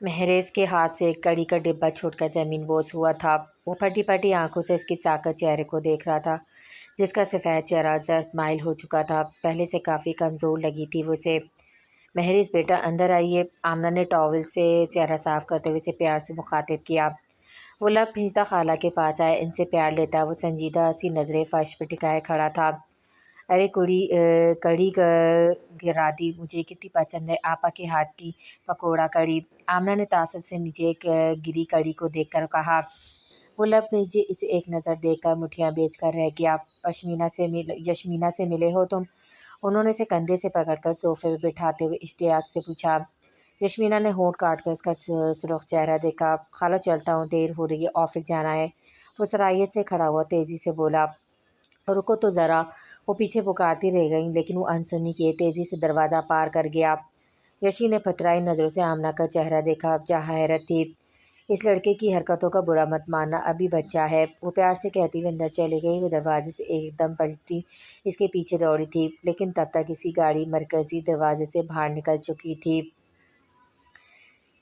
مہریز کے ہاتھ سے ایک کڑی کا ڈبہ چھوٹ کر زمین بوس ہوا تھا۔ وہ پھٹی پھٹی آنکھوں سے اس کے ساکت چہرے کو دیکھ رہا تھا، جس کا سفید چہرہ زرد مائل ہو چکا تھا۔ پہلے سے کافی کمزور لگی تھی وہ اسے۔ مہریز بیٹا اندر آئیے، آمنہ نے ٹاول سے چہرہ صاف کرتے ہوئے اسے پیار سے مخاطب کیا۔ وہ لب بھیجتا خالہ کے پاس آیا، ان سے پیار لیتا وہ سنجیدہ سی نظریں فرش پہ ٹکائے کھڑا تھا۔ ارے کڑی گرا دی، مجھے کتنی پسند ہے آپا کے ہاتھ کی پکوڑا کڑی۔ آمنہ نے تعصب سے نیچے گری کڑی کو دیکھ کر کہا۔ وہ لب بھیجے اسے ایک نظر دیکھ کر مٹھیاں بیچ کر رہ گیا۔ یشمینا سے ملے ہو تم؟ انہوں نے اسے کندھے سے پکڑ کر صوفے پہ بٹھاتے ہوئے اشتیاق سے پوچھا۔ یشمینا نے ہونٹ کاٹ کر اس کا سرخ چہرہ دیکھا۔ خالہ چلتا ہوں، دیر ہو رہی ہے، آفس جانا ہے۔ وہ صلاحیت سے کھڑا ہوا تیزی سے بولا۔ رکو تو ذرا۔ وہ پیچھے پکارتی رہ گئیں، لیکن وہ انسنی کیے تیزی سے دروازہ پار کر گیا۔ یشی نے پھترائی نظروں سے آمنہ کا چہرہ دیکھا، جہاں حیرت تھی۔ اس لڑکے کی حرکتوں کا برا مت ماننا، ابھی بچہ ہے، وہ پیار سے کہتی ہوئے اندر چلی گئی۔ وہ دروازے سے ایک دم پلٹتی اس کے پیچھے دوڑی تھی، لیکن تب تک اس کی گاڑی مرکزی دروازے سے باہر نکل چکی تھی۔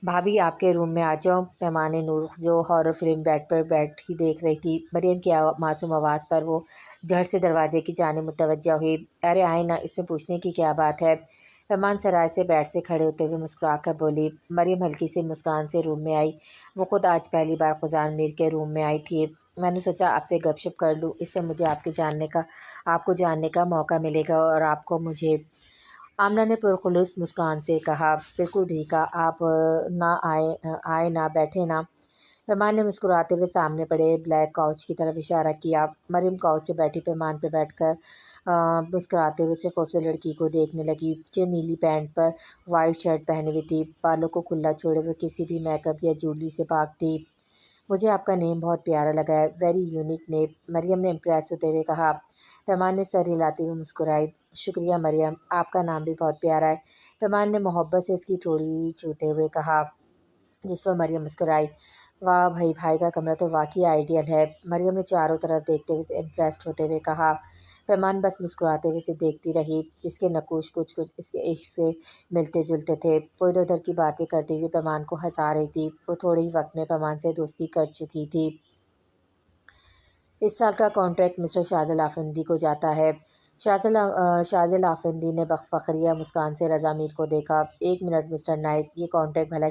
بھابی آپ کے روم میں آ جاؤ۔ پیمان نور جو ہارر فلم بیڈ پر بیٹھی دیکھ رہی تھی، مریم کی معصوم آواز پر وہ جھٹ سے دروازے کی جانب متوجہ ہوئی۔ ارے آئیں نا، اس میں پوچھنے کی کیا بات ہے؟ پیمان سرائے سے بیڈ سے کھڑے ہوتے ہوئے مسکرا کر بولی۔ مریم ہلکی سی مسکان سے روم میں آئی۔ وہ خود آج پہلی بار خزان میر کے روم میں آئی تھی۔ میں نے سوچا آپ سے گپ شپ کر لوں، اس سے مجھے آپ کو جاننے کا موقع ملے گا اور آپ کو مجھے۔ آمنہ نے پرخلوص مسکان سے کہا۔ بالکل ٹھیک ہے، آپ نہ آئے نا، بیٹھے نا۔ پیمان نے مسکراتے ہوئے سامنے پڑے بلیک کاؤچ کی طرف اشارہ کیا۔ مریم کاؤچ پہ بیٹھی پیمان پہ بیٹھ کر مسکراتے ہوئے سے خوبصورت لڑکی کو دیکھنے لگی، جو نیلی پینٹ پر وائٹ شرٹ پہنے ہوئی تھی، بالوں کو کھلا چھوڑے ہوئے کسی بھی میک اپ یا جویلری سے پاک تھی۔ مجھے آپ کا نیم بہت پیارا لگا ہے، ویری یونیک نیم، مریم نے امپریس ہوتے ہوئے کہا۔ پیمان نے سر ہلاتے ہوئے مسکرائی۔ شکریہ مریم، آپ کا نام بھی بہت پیارا ہے، پیمان نے محبت سے اس کی ٹھوڑی چھوتے ہوئے کہا، جس پر مریم مسکرائی۔ واہ بھائی کا کمرہ تو واقعی آئیڈیل ہے، مریم نے چاروں طرف دیکھتے ہوئے امپریسڈ ہوتے ہوئے کہا۔ پیمان بس مسکراتے ہوئے اسے دیکھتی رہی، جس کے نقوش کچھ اس کے عشق سے ملتے جلتے تھے۔ وہ ادھر ادھر کی باتیں کرتے ہوئے پیمان کو ہنسا رہی تھی۔ وہ تھوڑے ہی وقت میں پیمان سے دوستی کر چکی تھی۔ اس سال کا کانٹریکٹ مسٹر شاذل افندی کو جاتا ہے۔ شاذل افندی نے فخریہ مسکان سے رضا میر کو دیکھا۔ ایک منٹ مسٹر نائک، یہ کانٹریکٹ بھلا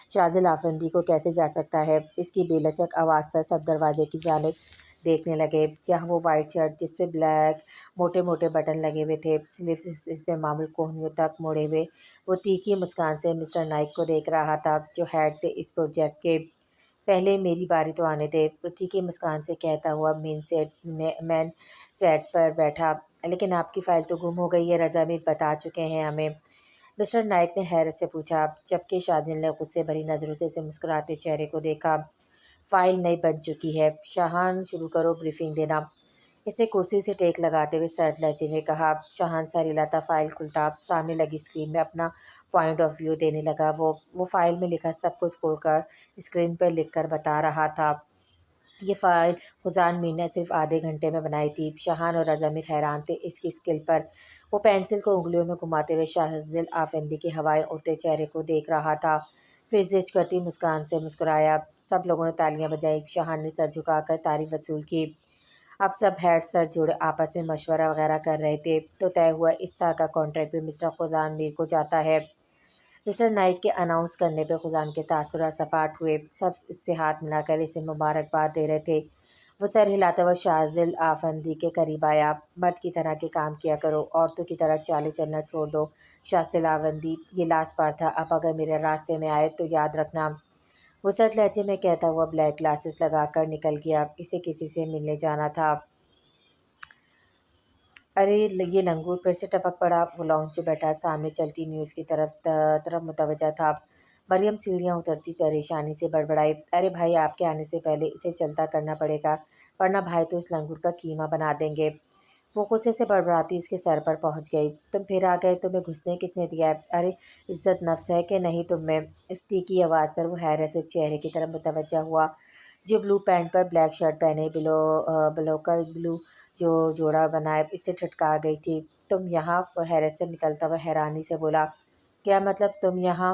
شاذل افندی کو کیسے جا سکتا ہے؟ اس کی بے لچک آواز پر سب دروازے کی جانب دیکھنے لگے، جہاں وہ وائٹ شرٹ جس پہ بلیک موٹے موٹے بٹن لگے ہوئے تھے، سلیوز اس پہ معمول کوہنیوں تک موڑے ہوئے، وہ تیکھی مسکان سے مسٹر نائک کو دیکھ رہا تھا، جو ہیڈ تھے اس پروجیکٹ کے۔ پہلے میری باری تو آنے دے، وہ تیکھی مسکان سے کہتا ہوا مین سیٹ پر بیٹھا۔ لیکن آپ کی فائل تو گم ہو گئی ہے، رضا میر بتا چکے ہیں ہمیں، مسٹر نائک نے حیرت سے پوچھا، جبکہ شاذل نے غصے بھری نظروں سے اسے مسکراتے چہرے کو دیکھا۔ فائل نئی بن چکی ہے، شاہان شروع کرو بریفنگ دینا، اسے کرسی سے ٹیک لگاتے ہوئے سرد لہجے میں کہا۔ شاہان سر ہلاتا، فائل کھلتا، سامنے لگی اسکرین میں اپنا پوائنٹ آف ویو دینے لگا۔ وہ فائل میں لکھا سب کچھ کھول کر اسکرین پر لکھ کر بتا رہا تھا۔ یہ فائل خزان میر نے صرف آدھے گھنٹے میں بنائی تھی۔ شاہان اور رضا میر حیران تھے اس کی اسکل پر۔ وہ پینسل کو انگلیوں میں گھماتے ہوئے شاذل افندی کے ہوائیں اڑتے چہرے کو دیکھ رہا تھا، پھر زچ کرتی مسکان سے مسکرایا۔ سب لوگوں نے تالیاں بجائیں، شاہان نے سر جھکا کر تعریف وصول کی۔ اب سب ہیڈ سر جوڑے آپس میں مشورہ وغیرہ کر رہے تھے، تو طے ہوا اس سال کا کانٹریکٹ بھی مسٹر خزان میر کو جاتا ہے۔ مسٹر نائک کے اناؤنس کرنے پہ خزان کے تاثرات سپاٹ ہوئے، سب اس سے ہاتھ ملا کر اسے مبارکباد دے رہے تھے۔ وہ سر ہلاتا ہوا شاذل افندی کے قریب آیا۔ مرد کی طرح کے کام کیا کرو، عورتوں کی طرح چالیں چلنا چھوڑ دو شاذل افندی، یہ لاسٹ بار تھا، اب اگر میرے راستے میں آئے تو یاد رکھنا۔ وہ سرد لہجے میں کہتا ہوا بلیک گلاسز لگا کر نکل گیا، اسے کسی سے ملنے جانا تھا۔ ارے یہ لنگور پھر سے ٹپک پڑا، وہ لاؤنج سے بیٹھا سامنے چلتی نیوز کی طرف متوجہ تھا۔ مریم سیڑھیاں اترتی پریشانی سے بڑبڑائی، ارے بھائی آپ کے آنے سے پہلے اسے چلتا کرنا پڑے گا، ورنہ بھائی تو اس لنگور کا قیمہ بنا دیں گے۔ وہ غصے سے بڑبڑاتی اس کے سر پر پہنچ گئی۔ تم پھر آ گئے، تمہیں گھسنے کس نے دیا ہے؟ ارے عزت نفس ہے کہ نہیں تم میں؟ اس تیکھی آواز پر وہ حیرت سے چہرے کی طرف متوجہ ہوا، جو بلو پینٹ پر بلیک شرٹ پہنے بلوکل بلو جو جوڑا بنائے اس سے ٹھٹکا گئی تھی۔ تم یہاں؟ وہ حیرت سے نکلتا ہوا حیرانی سے بولا۔ کیا مطلب تم یہاں؟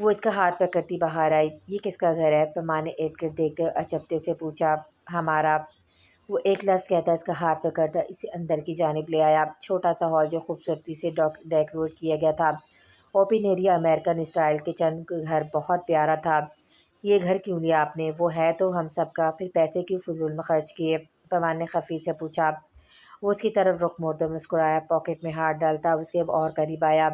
وہ اس کا ہاتھ پکڑتی باہر آئی۔ یہ کس کا گھر ہے؟ پیمان نے ارد گرد دیکھتے ہوئے اچنبھے سے پوچھا۔ ہمارا۔ وہ ایک لفظ کہتا اس کا ہاتھ پکڑتا اسے اندر کی جانب لے آیا۔ چھوٹا سا ہال جو خوبصورتی سے ڈیکوریٹ کیا گیا تھا۔ Open area, American style kitchen, گھر بہت پیارا تھا۔ یہ گھر کیوں لیا آپ نے؟ وہ ہے تو ہم سب کا، پھر پیسے کیوں فضول میں خرچ کیے؟ پیمان نے خفی سے پوچھا۔ وہ اس کی طرف رخ موڑتے مسکرایا، پاکٹ میں ہاتھ ڈالتا اس کے اور قریب آیا۔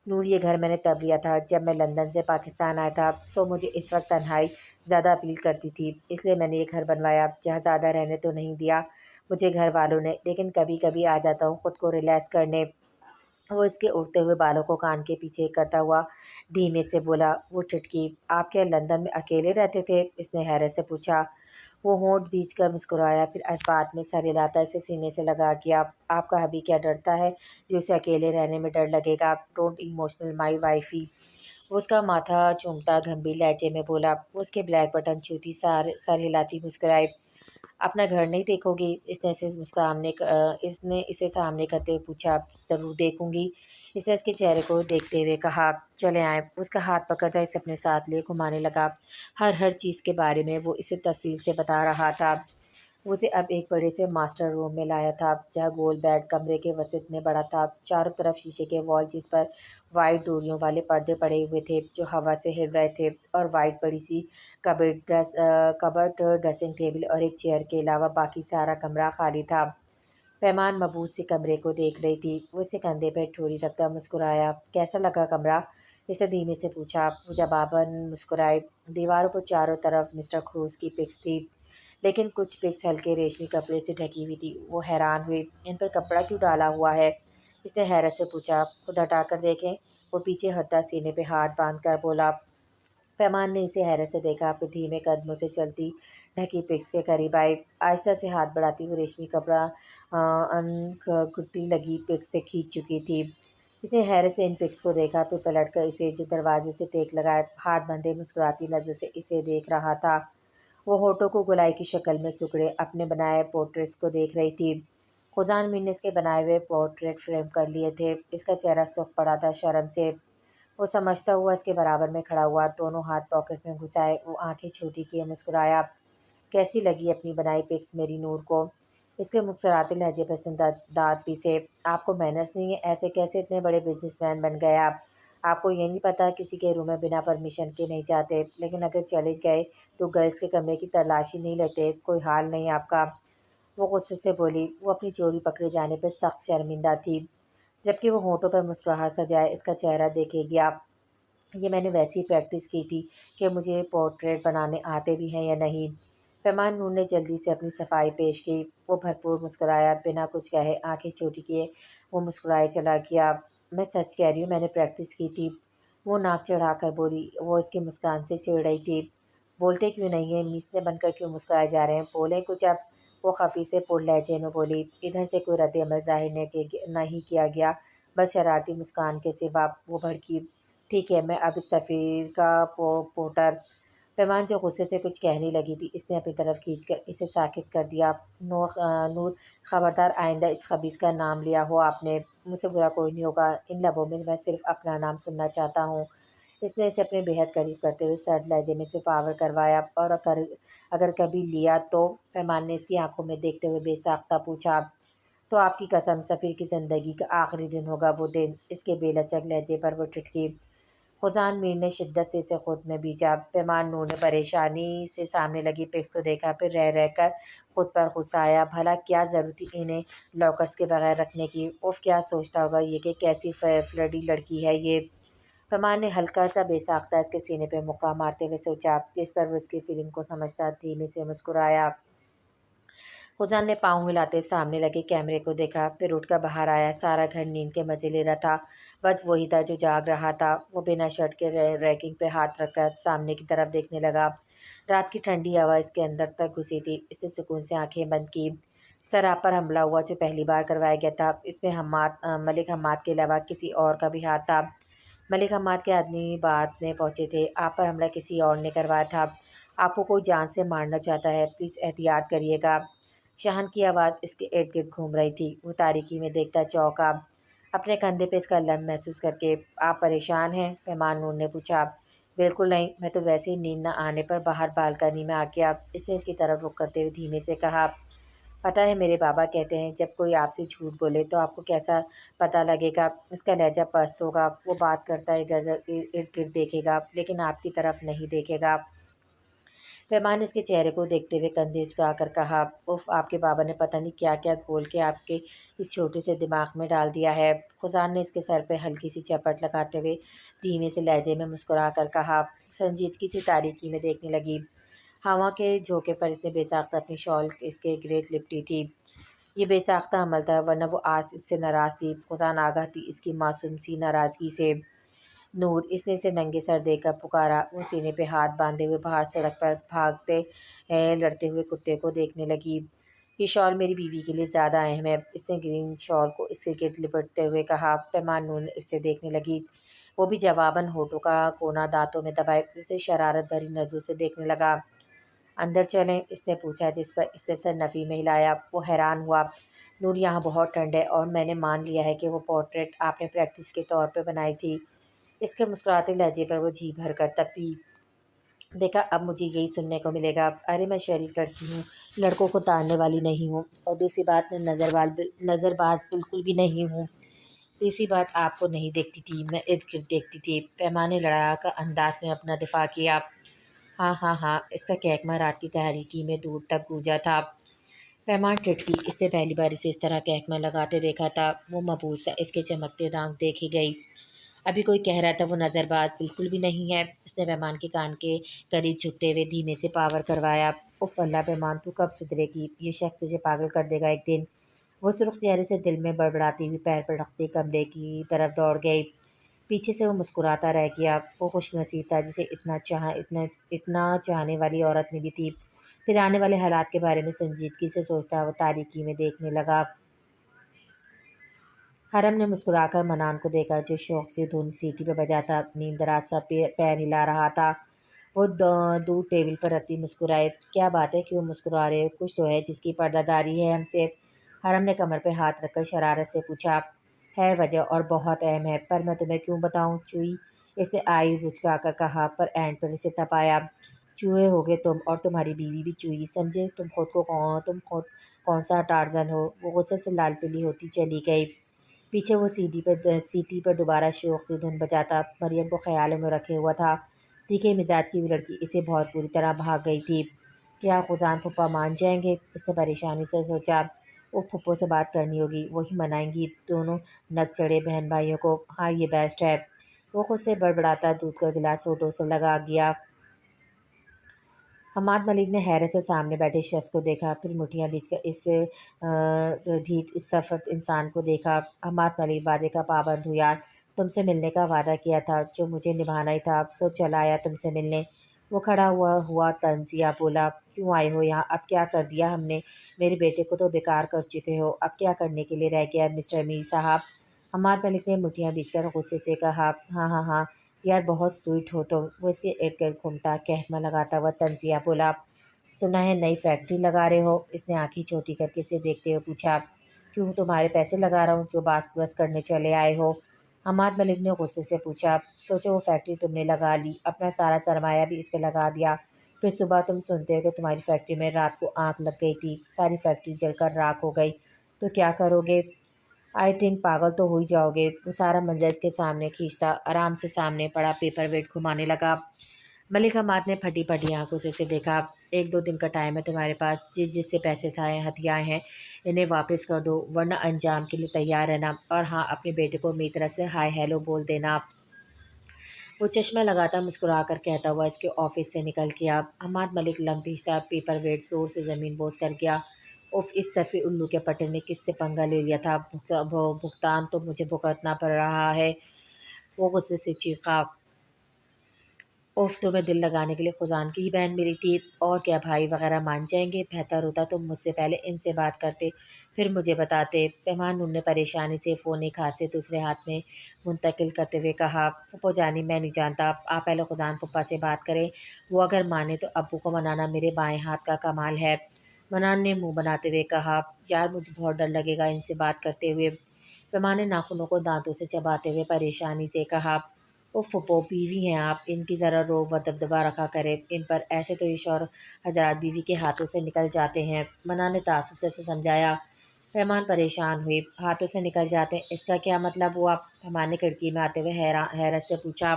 نور، یہ گھر میں نے تب لیا تھا جب میں لندن سے پاکستان آیا تھا، سو مجھے اس وقت تنہائی زیادہ اپیل کرتی تھی، اس لیے میں نے یہ گھر بنوایا۔ جہاں زیادہ رہنے تو نہیں دیا مجھے گھر والوں نے، لیکن کبھی کبھی آ جاتا ہوں خود کو ریلیکس کرنے۔ وہ اس کے اڑتے ہوئے بالوں کو کان کے پیچھے کرتا ہوا دھیمے سے بولا۔ وہ ٹھٹکی۔ آپ کیا لندن میں اکیلے رہتے تھے؟ اس نے حیرت سے پوچھا۔ وہ ہونٹ بھینچ کر مسکرایا، پھر اس بات میں سر ہلاتا اسے سینے سے لگا کیا۔ آپ کا ابھی کیا ڈرتا ہے جو اسے اکیلے رہنے میں ڈر لگے گا؟ ڈونٹ ایموشنل مائی وائفی۔ وہ اس کا ماتھا چومتا گھمبیر لہجے میں بولا۔ وہ اس کے بلیک بٹن چھوتی، سر ہلاتی مسکرائی۔ اپنا گھر نہیں دیکھو گی؟ اس نے اسے سامنے کرتے ہوئے پوچھا۔ ضرور دیکھوں گی، اس نے اس کے چہرے کو دیکھتے ہوئے کہا۔ چلے آئیں۔ اس کا ہاتھ پکڑتا اسے اپنے ساتھ لے گھمانے لگا۔ ہر چیز کے بارے میں وہ اسے تفصیل سے بتا رہا تھا۔ وہ اسے اب ایک بڑے سے ماسٹر روم میں لایا تھا جہاں گول بیڈ کمرے کے وسط میں بڑا تھا، چاروں طرف شیشے کے وال جس پر وائٹ ڈوریوں والے پردے پڑے ہوئے تھے جو ہوا سے ہل رہے تھے، اور وائٹ بڑی سی کبرڈ، ڈریسنگ ٹیبل اور ایک چیئر کے علاوہ باقی سارا کمرہ خالی تھا۔ پیمان مبہوت سے کمرے کو دیکھ رہی تھی۔ وہ اسے کندھے پر ٹھوڑی رکھتا مسکرایا۔ کیسا لگا کمرہ؟ اس نے دھیمے سے پوچھا۔ وہ جواباً مسکرائی۔ دیواروں پر چاروں طرف مسٹر کروز کی پکس تھی، لیکن کچھ پکس ہلکے ریشمی کپڑے سے ڈھکی ہوئی تھی۔ وہ حیران ہوئی۔ ان پر کپڑا کیوں ڈالا ہوا ہے؟ اس نے حیرت سے پوچھا۔ خود ہٹا کر دیکھیں۔ وہ پیچھے ہٹتا سینے پہ ہاتھ باندھ کر بولا۔ پیمان نے اسے حیرت سے دیکھا، پھر دھیمے قدموں سے چلتی ڈھکی پکس کے قریب آئی۔ آہستہ سے ہاتھ بڑھاتی وہ ریشمی کپڑا ان گھٹی لگی پکس سے کھینچ چکی تھی۔ اس نے حیرت سے ان پکس کو دیکھا، پھر پلٹ کر اسے جو دروازے سے ٹیک لگائے ہاتھ بندھے مسکراتی نظروں سے اسے دیکھ رہا تھا۔ وہ ہونٹوں کو گولائی کی شکل میں سکڑے اپنے بنائے پورٹریٹس کو دیکھ رہی تھی۔ خزان میر نے اس کے بنائے ہوئے پورٹریٹ فریم کر لیے تھے۔ اس کا چہرہ سرخ پڑا تھا شرم سے۔ وہ سمجھتا ہوا اس کے برابر میں کھڑا ہوا، دونوں ہاتھ پاکٹ میں گھسائے وہ آنکھیں چھوٹی کیے مسکرایا۔ کیسی لگی اپنی بنائی پکس میری نور کو؟ اس کے مسکراتے لہجے پر اس نے دانت پیسے۔ آپ کو مینرز نہیں ہیں؟ ایسے کیسے اتنے بڑے بزنس مین بن گئے آپ کو یہ نہیں پتہ کسی کے روم میں بنا پرمیشن کے نہیں جاتے، لیکن اگر چلے گئے تو گرلز کے کمرے کی تلاشی نہیں لیتے؟ کوئی حال نہیں آپ کا؟ وہ غصے سے بولی۔ وہ اپنی چوری پکڑے جانے پر سخت شرمندہ تھی، جبکہ وہ ہونٹوں پر مسکراہٹ سجائے اس کا چہرہ دیکھے گیا۔ یہ میں نے ویسی ہی پریکٹس کی تھی کہ مجھے پورٹریٹ بنانے آتے بھی ہیں یا نہیں۔ پیمان نور نے جلدی سے اپنی صفائی پیش کی۔ وہ بھرپور مسکرایا، بنا کچھ کہے آنکھیں چھوٹی کیے وہ مسکرائے چلا گیا۔ میں سچ کہہ رہی ہوں، میں نے پریکٹس کی تھی، وہ ناک چڑھا کر بولی۔ وہ اس کی مسکان سے چڑ رہی تھی۔ بولتے کیوں نہیں ہیں؟ میسنے بن کر کیوں مسکرائے جا رہے ہیں؟ بولیں کچھ اب۔ وہ خفی سے پر لہجے میں بولی۔ ادھر سے کوئی رد عمل ظاہر نہیں کیا گیا، بس شرارتی مسکان کے سوا۔ وہ بھڑکی۔ ٹھیک ہے، میں اب اس سفیر کا پورٹر۔ پیمان جو غصے سے کچھ کہنے لگی تھی، اس نے اپنی طرف کھینچ کر اسے ساکت کر دیا۔ نور، خبردار آئندہ اس خبیث کا نام لیا ہو آپ نے، مجھ سے برا کوئی نہیں ہوگا، ان لبوں میں صرف اپنا نام سننا چاہتا ہوں۔ اس نے اسے اپنے بہت قریب کرتے ہوئے سرد لہجے میں سے پاور کروایا۔ اور اگر کبھی لیا تو؟ پیمان نے اس کی آنکھوں میں دیکھتے ہوئے بے ساختہ پوچھا۔ تو آپ کی قسم، سفیر کی زندگی کا آخری دن ہوگا وہ دن۔ اس کے بے لچک لہجے پر وہ ٹھٹکی۔ خزان میر نے شدت سے اسے خود میں بھیجا۔ پیمان نور نے پریشانی سے سامنے لگی پکس کو دیکھا، پھر رہ رہ کر خود پر غصہ آیا۔ بھلا کیا ضرورت تھی انہیں لاکرز کے بغیر رکھنے کی؟ اف، کیا سوچتا ہوگا یہ کہ کیسی فلرٹی لڑکی ہے یہ؟ پیمان نے ہلکا سا بے ساختہ اس کے سینے پہ مکہ مارتے ہوئے سوچا، جس پر وہ اس کی فیلنگ کو سمجھتا دھیمے سے مسکرایا۔ خزان نے پاؤں ہلاتے سامنے لگے کیمرے کو دیکھا، پھر اٹھ کر باہر آیا۔ سارا گھر نیند کے مزے لے رہا تھا، بس وہی تھا جو جاگ رہا تھا۔ وہ بنا شرٹ کے ریکنگ پہ ہاتھ رکھ کر سامنے کی طرف دیکھنے لگا۔ رات کی ٹھنڈی ہوا اس کے اندر تک گھسی تھی۔ اس نے سکون سے آنکھیں بند کی۔ سراب پر حملہ ہوا جو پہلی بار کروایا گیا تھا، اس میں ملک حماد کے علاوہ کسی اور کا بھی ہاتھ تھا۔ ملک حماد کے آدمی بعد میں پہنچے تھے۔ آپ پر حملہ کسی اور نے کروایا تھا۔ آپ کو کوئی جان سے مارنا چاہتا ہے، پلیز احتیاط کریے گا۔ شہن کی آواز اس کے ارد گرد گھوم رہی تھی۔ وہ تاریکی میں دیکھتا چونکا، اپنے کندھے پہ اس کا لمس محسوس کر کے۔ آپ پریشان ہیں؟ پیمان نور نے پوچھا۔ بالکل نہیں، میں تو ویسے ہی نیند نہ آنے پر باہر بالکنی میں آ گیا۔ اس نے اس کی طرف رخ کرتے ہوئے دھیمے سے کہا، پتہ ہے میرے بابا کہتے ہیں جب کوئی آپ سے جھوٹ بولے تو آپ کو کیسا پتہ لگے گا؟ اس کا لہجہ پست ہوگا، وہ بات کرتا ہے ارد گرد دیکھے گا لیکن آپ کی طرف نہیں دیکھے گا۔ پیمان نے اس کے چہرے کو دیکھتے ہوئے کندھے اچکا کر کہا، اف، آپ کے بابا نے پتہ نہیں کیا کیا گھول کے آپ کے اس چھوٹے سے دماغ میں ڈال دیا ہے۔ خزان نے اس کے سر پہ ہلکی سی چپٹ لگاتے ہوئے دھیمے سے لہجے میں مسکرا کر کہا، سنجیدگی سے تاریکی میں دیکھنے لگی۔ ہوا کے جھونکے پر اس نے بے ساختہ اپنی شال اس کے گریٹ لپٹی تھی۔ یہ بے ساختہ عمل تھا ورنہ وہ آج اس سے ناراض تھی۔ خزان آگاہ تھی اس کی معصوم سی ناراضگی سے۔ نور، اس نے اسے ننگے سر دیکھ کر پکارا۔ وہ سینے پہ ہاتھ باندھے ہوئے باہر سڑک پر بھاگتے لڑتے ہوئے کتے کو دیکھنے لگی۔ یہ شال میری بیوی کے لیے زیادہ اہم ہے، اس نے گرین شال کو اس کے گرد لپٹتے ہوئے کہا۔ پیمان نور اسے دیکھنے لگی، وہ بھی جواباً ہونٹوں کا کونا دانتوں میں دبائے اسے شرارت بھری نظروں سے دیکھنے لگا۔ اندر چلیں؟ اس نے پوچھا، جس پر اس نے سر نفی میں ہلایا۔ وہ حیران ہوا۔ نور، یہاں بہت ٹھنڈ ہے اور میں نے مان لیا ہے کہ وہ پورٹریٹ آپ نے پریکٹس کے طور پہ بنائی تھی۔ اس کے مسکراتے لہجے پر وہ جی بھر کر تپی۔ دیکھا، اب مجھے یہی سننے کو ملے گا۔ ارے میں شریف لڑکی ہوں، لڑکوں کو تاڑنے والی نہیں ہوں، اور دوسری بات میں نظر باز بالکل بھی نہیں ہوں۔ تیسری بات، آپ کو نہیں دیکھتی تھی، میں ارد گرد دیکھتی تھی۔ پیمان نے لڑا کر انداز میں اپنا دفاع کیا۔ ہاں ہاں ہاں، اس کا کہکمہ رات کی تاریکی میں دور تک گونجا تھا۔ پیمان ٹھٹکی، اس سے پہلی بار اسے اس طرح کہکمہ لگاتے دیکھا تھا۔ وہ مبہوت سا اس کے چمکتے دانت دیکھی گئی۔ ابھی کوئی کہہ رہا تھا وہ نظر باز بالکل بھی نہیں ہے۔ اس نے پیمان کے کان کے قریب جھکتے ہوئے دھیمے سے پاور کروایا۔ اف اللہ پیمان، تو کب سدھرے گی؟ یہ شخص تجھے پاگل کر دے گا ایک دن۔ وہ سرخ چہرے سے دل میں بڑبڑاتی ہوئی پیر پر رکھتے کمرے کی طرف دوڑ گئی۔ پیچھے سے وہ مسکراتا رہ گیا۔ وہ خوش نصیب تھا جسے اتنا چاہنے والی عورت ملی تھی۔ پھر آنے والے حالات کے بارے میں سنجیدگی سے سوچتا وہ تاریکی میں دیکھنے لگا۔ حرم نے مسکرا کر منان کو دیکھا جو شوق سے دھن سیٹی پہ بجاتا نیم دراز سا پیر ہلا رہا تھا۔ وہ دودھ ٹیبل پر رکھتی مسکرائے۔ کیا بات ہے، کیوں مسکرا رہے ہو؟ کچھ تو ہے جس کی پردہ داری ہے ہم سے؟ حرم نے کمر پہ ہاتھ رکھ کر شرارت سے پوچھا۔ ہے وجہ، اور بہت اہم ہے، پر میں تمہیں کیوں بتاؤں چوئی؟ اس نے آئی بچکا کر کہا، پر اینڈ پر اسے تپایا۔ چوہے ہوگے تم، اور تمہاری بیوی بھی چوئی، سمجھے؟ تم خود کون سا ٹارزن ہو؟ وہ غصے سے لال پلی ہوتی چلی گئی۔ پیچھے وہ سیٹی پر دوبارہ شوق سے دھن بجاتا مریم کو خیالوں میں رکھے ہوا تھا۔ تیکھے مزاج کی وہ لڑکی اسے بہت بری طرح بھاگ گئی تھی۔ کیا خزان پھپھا مان جائیں گے؟ اس نے پریشانی سے سوچا۔ وہ پھپھو سے بات کرنی ہوگی، وہی منائیں گی دونوں نک چڑھے بہن بھائیوں کو۔ ہاں، یہ بیسٹ ہے۔ وہ خود سے بڑبڑاتا دودھ کا گلاس ہونٹوں سے لگا گیا۔ حماد ملک نے حیرت سے سامنے بیٹھے شخص کو دیکھا، پھر مٹھیاں بیچ کر اس ڈھیٹ سخت انسان کو دیکھا۔ حماد ملک، وعدے کا پابند ہوں یار، تم سے ملنے کا وعدہ کیا تھا جو مجھے نبھانا ہی تھا، سو چلا آیا تم سے ملنے۔ وہ کھڑا ہوا طنزیہ بولا، کیوں آئے ہو یہاں؟ اب کیا کر دیا ہم نے؟ میرے بیٹے کو تو بیکار کر چکے ہو، اب کیا کرنے کے لیے رہ گیا مسٹر میر صاحب؟ حماد ملک نے مٹھیاں بیچ کر غصے سے کہا، ہاں ہاں ہاں یار، بہت سویٹ ہو تم۔ وہ اس کے ارد گرد گھومتا کہکمہ لگاتا ہوا طنزیہ بولا، سنا ہے نئی فیکٹری لگا رہے ہو؟ اس نے آنکھیں چھوٹی کر کے اسے دیکھتے ہوئے پوچھا۔ کیوں، تمہارے پیسے لگا رہا ہوں جو باس پرس کرنے چلے آئے ہو؟ حماد ملک نے غصے سے پوچھا۔ سوچو وہ فیکٹری تم نے لگا لی، اپنا سارا سرمایہ بھی اس پہ لگا دیا، پھر صبح تم سنتے ہو کہ تمہاری فیکٹری میں رات کو آگ لگ گئی تھی، ساری فیکٹری جل کر راکھ ہو گئی، تو کیا کرو گے؟ آئی تھنک پاگل تو ہو ہی جاؤ گے۔ وہ سارا منظر اس کے سامنے کھینچتا آرام سے سامنے پڑا پیپر ویٹ گھمانے لگا۔ ملک حماد نے پھٹی پھٹی آنکھوں سے اسے دیکھا۔ 1-2 دن کا ٹائم ہے تمہارے پاس، جس سے پیسے ہتھیائے ہیں انہیں واپس کر دو، ورنہ انجام کے لیے تیار رہنا، اور ہاں، اپنے بیٹے کو میری طرف سے ہائی ہیلو بول دینا۔ وہ چشمہ لگاتا مسکرا کر کہتا ہوا اس کے آفس سے نکل گیا۔ حماد ملک لم پیچتا پیپر ویٹ زور سے زمین بوس کر گیا۔ اف، اس سفید الو کے پٹے نے کس سے پنگا لے لیا تھا؟ بھگتان تو مجھے بھگتنا پڑ رہا ہے۔ وہ غصے سے چیخا۔ اف، تمہیں دل لگانے کے لیے خزان کی ہی بہن ملی تھی، اور کیا بھائی وغیرہ مان جائیں گے؟ بہتر ہوتا تم مجھ سے پہلے ان سے بات کرتے، پھر مجھے بتاتے۔ پیمان نور نے پریشانی سے فون ایک ہاتھ سے دوسرے ہاتھ میں منتقل کرتے ہوئے کہا، پھپھو جانی، میں نہیں جانتا، آپ پہلے خزان پھپھا سے بات کریں، وہ اگر مانے تو ابو کو منانا میرے بائیں ہاتھ کا کمال ہے۔ منان نے منہ بناتے ہوئے کہا، یار مجھے بہت ڈر لگے گا ان سے بات کرتے ہوئے۔ پیمان نے ناخنوں کو دانتوں سے چباتے ہوئے پریشانی سے کہا، اف پھپھو بیوی ہیں آپ، ان کی ذرا روب و دبدبا رکھا کرے ان پر، ایسے تو یہ شوہر حضرات بیوی کے ہاتھوں سے نکل جاتے ہیں۔ منال نے تعصب سے سمجھایا۔ پیمان پریشان ہوئی۔ ہاتھوں سے نکل جاتے ہیں، اس کا کیا مطلب ہوا؟ پیمان نے کھڑکی میں آتے ہوئے حیرت سے پوچھا۔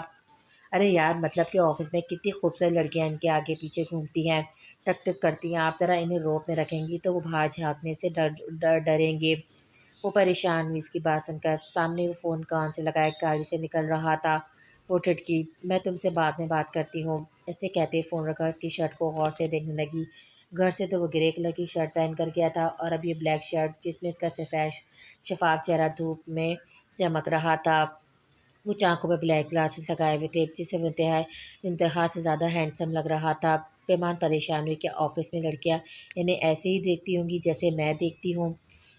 ارے یار، مطلب کہ آفس میں کتنی خوبصورت لڑکیاں ان کے آگے پیچھے گھومتی ہیں، ٹک ٹک کرتی ہیں، آپ ذرا انہیں روپ میں رکھیں گی تو وہ باہر جھانکنے سے ڈریں گے۔ وہ پریشان ہوئی اس کی بات سن کر۔ سامنے وہ فون کان سے لگائے گاڑی سے نکل رہا تھا۔ وہ ٹھٹکی۔ میں تم سے بعد میں بات کرتی ہوں، اس نے کہتے ہی فون رکھا، اس کی شرٹ کو غور سے دیکھنے لگی۔ گھر سے تو وہ گرے کلر کی شرٹ پہن کر گیا تھا اور اب یہ بلیک شرٹ جس میں اس کا سفید شفاف چہرہ دھوپ میں چمک رہا تھا۔ وہ آنکھوں پہ بلیک گلاسز لگائے ہوئے تھے جس سے وہ انتہا سے زیادہ ہینڈسم لگ رہا تھا۔ پیمان پریشان ہوئی کہ آفس میں لڑکیاں انہیں ایسے ہی دیکھتی ہوں گی جیسے میں دیکھتی ہوں؟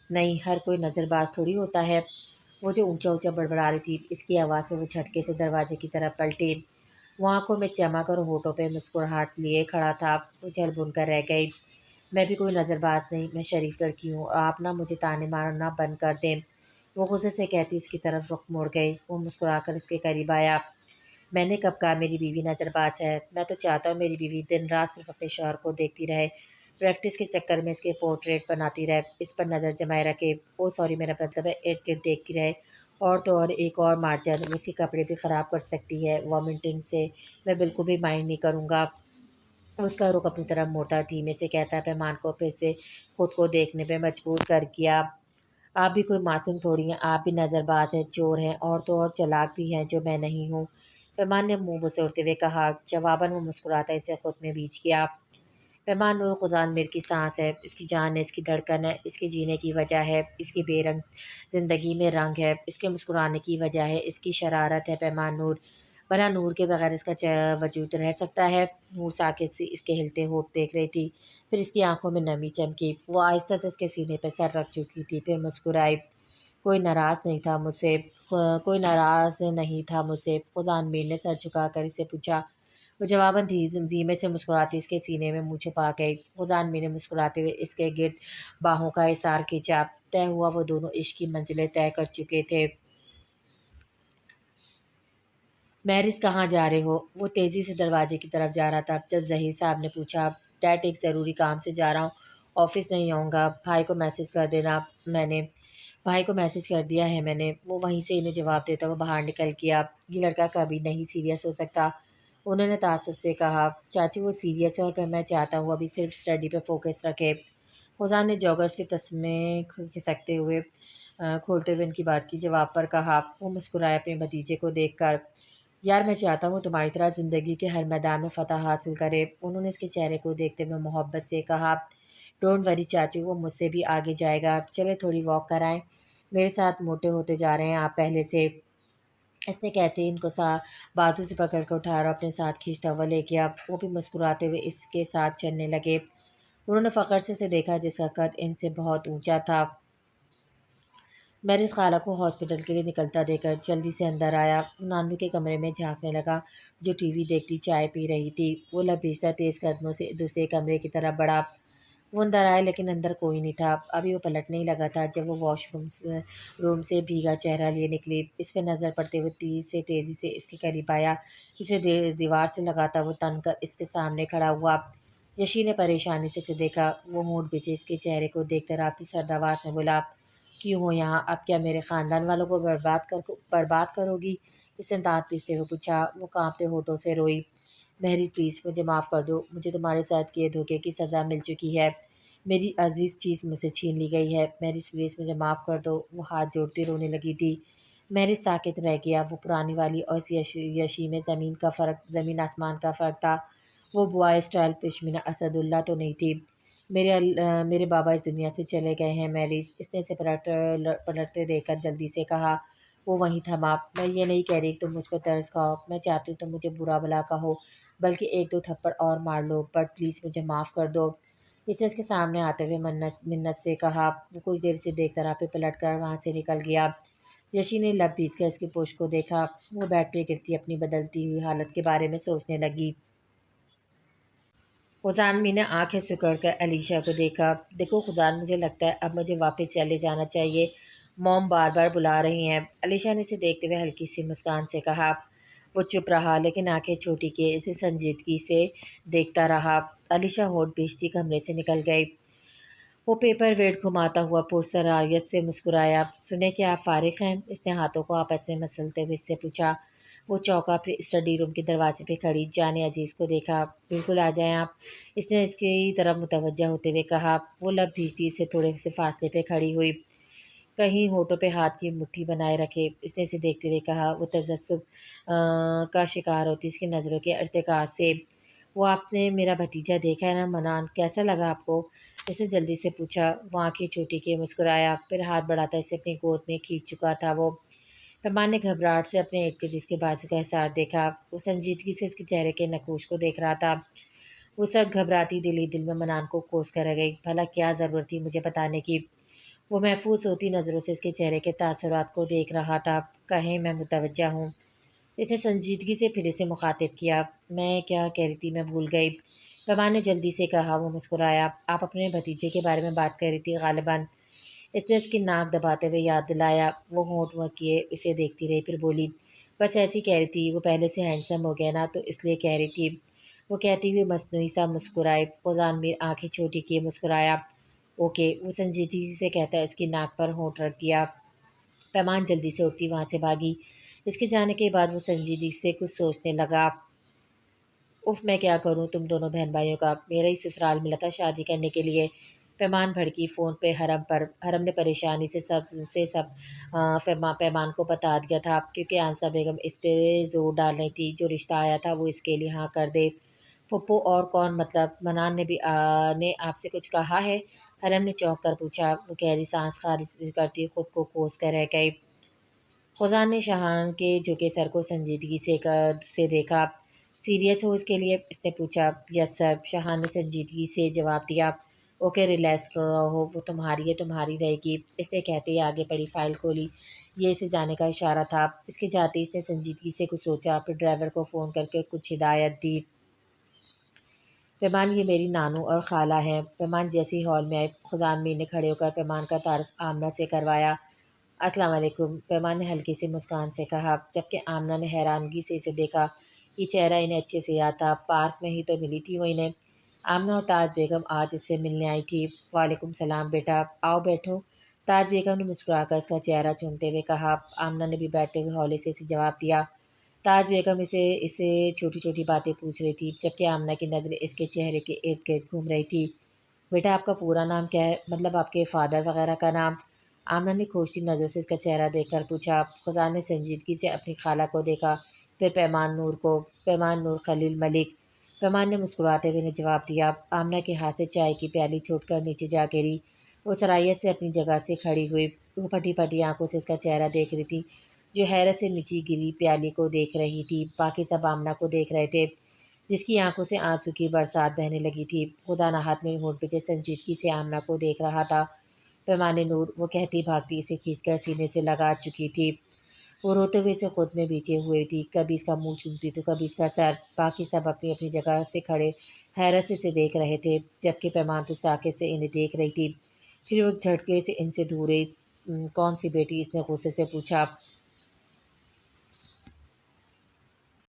نہیں، ہر کوئی نظر باز تھوڑی ہوتا ہے۔ وہ جو اونچا اونچا بڑبڑا رہی تھی، اس کی آواز پہ وہ جھٹکے سے دروازے کی طرف پلٹی۔ وہ آنکھوں میں چمک اور ہونٹوں پہ مسکراہٹ لیے کھڑا تھا۔ وہ جھل بن کر رہ گئی۔ میں بھی کوئی نظر باز نہیں، میں شریف لڑکی ہوں اور آپ نہ مجھے طعنے مارنا بند کر دیں۔ وہ غصے سے کہتی اس کی طرف رخ موڑ گئی۔ وہ مسکرا کر اس کے قریب آیا۔ میں نے کب کہا میری بیوی نظر باز ہے؟ میں تو چاہتا ہوں میری بیوی دن رات صرف اپنے شوہر کو دیکھتی رہے، پریکٹس کے چکر میں اس کے پورٹریٹ بناتی رہے، اس پر نظر جمائے رکھے، او سوری میرا مطلب ہے ارد گرد دیکھتی رہے، اور تو اور ایک اور مارجن اس کے کپڑے بھی خراب کر سکتی ہے وامٹنگ سے، میں بالکل بھی مائنڈ نہیں کروں گا۔ اس کا رخ اپنی طرف موڑتا دھیمے سے کہتا ہے۔ پیمان کو پھر سے خود کو دیکھنے پہ مجبور کر کیا۔ آپ بھی کوئی معصوم تھوڑی ہیں، آپ بھی نظر باز ہیں، چور ہیں، اور تو اور چلاک بھی ہیں جو میں نہیں ہوں۔ پیمان نے منہ بسوڑتے ہوئے کہا۔ جواباً وہ مسکراتا اسے خود میں بیچ کیا۔ پیمان نور خزان میر کی سانس ہے، اس کی جان ہے، اس کی دھڑکن ہے، اس کے جینے کی وجہ ہے، اس کی بے رنگ زندگی میں رنگ ہے، اس کے مسکرانے کی وجہ ہے، اس کی شرارت ہے پیمان نور، بھلا نور کے بغیر اس کا وجود رہ سکتا ہے؟ نور ساکت سی اس کے ہلتے ہونٹ دیکھ رہی تھی، پھر اس کی آنکھوں میں نمی چمکی، وہ آہستہ سے اس کے سینے پہ سر رکھ چکی تھی، پھر مسکرائی۔ کوئی ناراض نہیں تھا مجھ سے، کوئی ناراض نہیں تھا مجھ سے، خزان میر نے سر جھکا کر اسے پوچھا۔ وہ جواباً دھیمے سے مسکراتی اس کے سینے میں منہ چھپا گئی۔ خزان میر نے مسکراتے ہوئے اس کے گرد باہوں کا احسار کھینچا۔ طے ہوا وہ دونوں عشق کی منزلیں طے کر چکے تھے۔ مہرز کہاں جا رہے ہو؟ وہ تیزی سے دروازے کی طرف جا رہا تھا جب ظہیر صاحب نے پوچھا۔ ڈیڈ ایک ضروری کام سے جا رہا ہوں، آفس نہیں آؤں گا، بھائی کو میسج کر دینا۔ میں نے بھائی کو میسج کر دیا ہے میں نے، وہ وہیں سے انہیں جواب دیتا وہ باہر نکل گیا۔ یہ لڑکا کبھی نہیں سیریس ہو سکتا، انہوں نے تعصب سے کہا۔ چاچی وہ سیریس ہے اور پھر میں چاہتا ہوں ابھی صرف اسٹڈی پہ فوکس رکھے۔ خزان نے جوگرز کے تسمے کھسکتے ہوئے کھولتے ہوئے ان کی بات کی جواب پر کہا۔ وہ مسکرائے اپنے بھتیجے کو دیکھ کر۔ یار میں چاہتا ہوں تمہاری طرح زندگی کے ہر میدان میں فتح حاصل کرے، انہوں نے اس کے چہرے کو دیکھتے ہوئے محبت سے کہا۔ ڈونٹ وری چاچو، وہ مجھ سے بھی آگے جائے گا، چلے تھوڑی واک کرائیں، میرے ساتھ موٹے ہوتے جا رہے ہیں آپ پہلے سے، اس نے کہتے ہی ان کو بازو سے پکڑ کر اٹھا اور اپنے ساتھ کھینچتا ہوا لے گیا۔ وہ بھی مسکراتے ہوئے اس کے ساتھ چلنے لگے۔ انہوں نے فخر سے دیکھا جس کا قد ان سے بہت اونچا تھا۔ مہرز خالہ کو ہاسپٹل کے لیے نکلتا دے کر جلدی سے اندر آیا۔ وہ نانو کے کمرے میں جھانکنے لگا جو ٹی وی دیکھتی چائے پی رہی تھی۔ وہ لبیچتا تیز قدموں سے دوسرے کمرے کی طرف بڑھا۔ وہ اندر آئے لیکن اندر کوئی نہیں تھا۔ ابھی وہ پلٹنے ہی لگا تھا جب وہ واش روم سے بھیگا چہرہ لیے نکلی۔ اس پہ نظر پڑتے ہوئے تیزی سے اس کے قریب آیا، اسے دیوار سے لگاتا وہ تن کر اس کے سامنے کھڑا ہوا۔ یشی نے پریشانی سے اسے دیکھا۔ وہ ہونٹ بھنچے اس کے چہرے کو دیکھ کر آپ کی سرد آواز میں بولا۔ کیوں ہو یہاں؟ اب کیا میرے خاندان والوں کو برباد کرو گی؟ اس نے دانت پیستے ہوئے پوچھا۔ وہ کانپتے ہونٹوں سے روئی۔ مہری پلیز مجھے معاف کر دو، مجھے تمہارے ساتھ کیے دھوکے کی سزا مل چکی ہے، میری عزیز چیز مجھ سے چھین لی گئی ہے، مہری پلیز مجھے معاف کر دو۔ وہ ہاتھ جوڑتی رونے لگی تھی۔ مہری ساکت رہ گیا۔ وہ پرانی والی اور اس یشی میں زمین آسمان کا فرق تھا۔ وہ بوائے اسٹائل پشمینہ اسد اللہ تو نہیں تھی۔ میرے بابا اس دنیا سے چلے گئے ہیں میریز، اس نے اسے پلٹتے دیکھ کر جلدی سے کہا۔ وہ وہیں تھما۔ میں یہ نہیں کہہ رہی کہ تم مجھ پہ ترس کھاؤ، میں چاہتی ہوں تم مجھے برا بھلا کہو، بلکہ ایک دو تھپڑ اور مار لو، بٹ پلیز مجھے معاف کر دو، اس نے اس کے سامنے آتے ہوئے منت سے کہا۔ وہ کچھ دیر سے دیکھ کر آپ پلٹ کر وہاں سے نکل گیا۔ یشی نے لب پیس کر اس کی پشت کو دیکھا۔ وہ بیڈ پہ گرتی اپنی بدلتی ہوئی حالت کے بارے میں سوچنے لگی۔ خزان میر نے آنکھیں سکڑ کر علیشا کو دیکھا۔ دیکھو خزان، مجھے لگتا ہے اب مجھے واپس چلے جانا چاہیے، موم بار بار بلا رہی ہیں، علیشا نے اسے دیکھتے ہوئے ہلکی سی مسکان سے کہا۔ وہ چپ رہا لیکن آنکھیں چھوٹی کیے اسے سنجیدگی سے دیکھتا رہا۔ علیشا ہونٹ بھیجتی کمرے سے نکل گئی۔ وہ پیپر ویٹ گھماتا ہوا پرسرایت سے مسکرایا۔ سنے کہ آپ فارغ ہیں؟ اس نے ہاتھوں کو آپس میں مسلتے ہوئے اس سے پوچھا۔ وہ چوکا، پھر اسٹڈی روم کے دروازے پہ کھڑی جانے عزیز کو دیکھا۔ بالکل آ جائیں آپ، اس نے اس کی طرف متوجہ ہوتے ہوئے کہا۔ وہ لب بھیجتی سے تھوڑے سے فاصلے پہ کھڑی ہوئی، کہیں ہونٹوں پہ ہاتھ کی مٹھی بنائے رکھے۔ اس نے اسے دیکھتے ہوئے کہا۔ وہ تجسس کا شکار ہوتی اس کی نظروں کے ارتکاز سے۔ وہ آپ نے میرا بھتیجا دیکھا ہے نا منان، کیسا لگا آپ کو؟ اس نے جلدی سے پوچھا۔ وہ آنکھیں چھوٹی کیے مسکرایا، پھر ہاتھ بڑھاتا اسے اپنی گود میں کھینچ چکا تھا۔ وہ پیمان نے گھبراہٹ سے اپنے ارد گرد جس کے بازو کا حصار دیکھا۔ وہ سنجیدگی سے اس کے چہرے کے نقوش کو دیکھ رہا تھا۔ وہ سب گھبراتی دل ہی دل میں منان کو کوس کر رہ گئی۔ بھلا کیا ضرورت تھی مجھے بتانے کی؟ وہ محفوظ ہوتی نظروں سے اس کے چہرے کے تاثرات کو دیکھ رہا تھا۔ کہیں میں متوجہ ہوں؟ اس نے سنجیدگی سے پھر اسے مخاطب کیا۔ میں کیا کہہ رہی تھی، میں بھول گئی، پیمان نے جلدی سے کہا۔ وہ مسکرایا۔ آپ اپنے بھتیجے کے بارے میں بات کر رہی تھی غالباً۔ اس نے اس کی ناک دباتے ہوئے یاد دلایا۔ وہ ہونٹ وہ کیے اسے دیکھتی رہی، پھر بولی، بس ایسی کہہ رہی تھی، وہ پہلے سے ہینڈسم ہو گیا نا تو اس لیے کہہ رہی تھی۔ وہ کہتی ہوئے مصنوعی سا مسکرائے۔ فوزان میر آنکھیں چھوٹی کیے مسکرایا۔ اوکے، وہ سنجیدگی سے کہتا اس کی ناک پر ہونٹ رکھ دیا۔ پیمان جلدی سے اٹھتی وہاں سے بھاگی۔ اس کے جانے کے بعد وہ سنجیدگی سے کچھ سوچنے لگا۔ اف میں کیا کروں تم دونوں بہن بھائیوں کا، میرا ہی سسرال ملا تھا شادی کرنے کے لیے۔ پیمان بھڑکی فون پہ حرم پر۔ حرم نے پریشانی سے سب پیمان کو بتا دیا تھا، کیونکہ آنسا بیگم اس پہ زور ڈال رہی تھی جو رشتہ آیا تھا وہ اس کے لیے ہاں کر دے۔ پھپھو اور کون، مطلب منان نے بھی نے آپ سے کچھ کہا ہے؟ حرم نے چونک کر پوچھا۔ وہ گہری سانس خارج کرتی خود کو کوس کر رہ گئی۔ خزان نے شاہان کے جھکے سر کو سنجیدگی سے دیکھا۔ سیریس ہو اس کے لیے؟ اس نے پوچھا۔ یس سر، شاہان نے سنجیدگی سے جواب دیا۔ اوکے ریلیکس رہو، وہ تمہاری ہے، تمہاری رہے گی، اس نے کہتے ہی آگے بڑی فائل کھولی۔ یہ اسے جانے کا اشارہ تھا۔ اس کے جاتے اس نے سنجیدگی سے کچھ سوچا، پھر ڈرائیور کو فون کر کے کچھ ہدایت دی۔ پیمان، یہ میری نانو اور خالہ ہیں۔ پیمان جیسے ہی ہال میں آئے، خزان میر نے کھڑے ہو کر پیمان کا تعارف آمنہ سے کروایا۔ السلام علیکم، پیمان نے ہلکی سی مسکان سے کہا، جبکہ آمنہ نے حیرانگی سے اسے دیکھا۔ یہ چہرہ انہیں اچھے سے یاد تھا، پارک میں ہی تو ملی تھی وہ انہیں۔ آمنہ اور تاج بیگم آج اس سے ملنے آئی تھی۔ وعلیکم السلام بیٹا، آؤ بیٹھو، تاج بیگم نے مسکرا کر اس کا چہرہ چومتے ہوئے کہا۔ آمنہ نے بھی بیٹھتے ہوئے ہولے سے اسے جواب دیا۔ تاج بیگم اسے چھوٹی چھوٹی باتیں پوچھ رہی تھی، جبکہ آمنہ کی نظریں اس کے چہرے کے ارد گرد گھوم رہی تھی۔ بیٹا آپ کا پورا نام کیا ہے، مطلب آپ کے فادر وغیرہ کا نام؟ آمنہ نے کھوجتی نظروں سے اس کا چہرہ دیکھ کر پوچھا۔ خزان نے سنجیدگی سے اپنی خالہ کو دیکھا، پھر پیمان نور کو۔ پیمان نور خلیل ملک، پیمان نے مسکراتے ہوئے نے جواب دیا۔ آمنہ کے ہاتھ سے چائے کی پیالی چھوٹ کر نیچے جا گری۔ وہ سرائیت سے اپنی جگہ سے کھڑی ہوئی۔ وہ پھٹی پھٹی آنکھوں سے اس کا چہرہ دیکھ رہی تھی، جو حیرت سے نیچی گری پیالی کو دیکھ رہی تھی۔ باقی سب آمنہ کو دیکھ رہے تھے، جس کی آنکھوں سے آنسو کی برسات بہنے لگی تھی۔ خزانہ ہاتھ میں ہونٹ پہ سنجیدگی سے آمنہ کو دیکھ رہا تھا۔ پیمان نور، وہ کہتی بھاگتی اسے کھینچ کر سینے سے لگا چکی تھی۔ وہ روتے ہوئے اسے خود میں بیچے ہوئے تھی، کبھی اس کا منہ چومتی تو کبھی اس کا سر۔ باقی سب اپنی اپنی جگہ سے کھڑے حیرت سے اسے دیکھ رہے تھے، جبکہ پیمان تو ساکت سے انہیں دیکھ رہی تھی۔ پھر وہ جھٹکے سے ان سے دور ہوئی۔ کون سی بیٹی، اس نے غصے سے پوچھا۔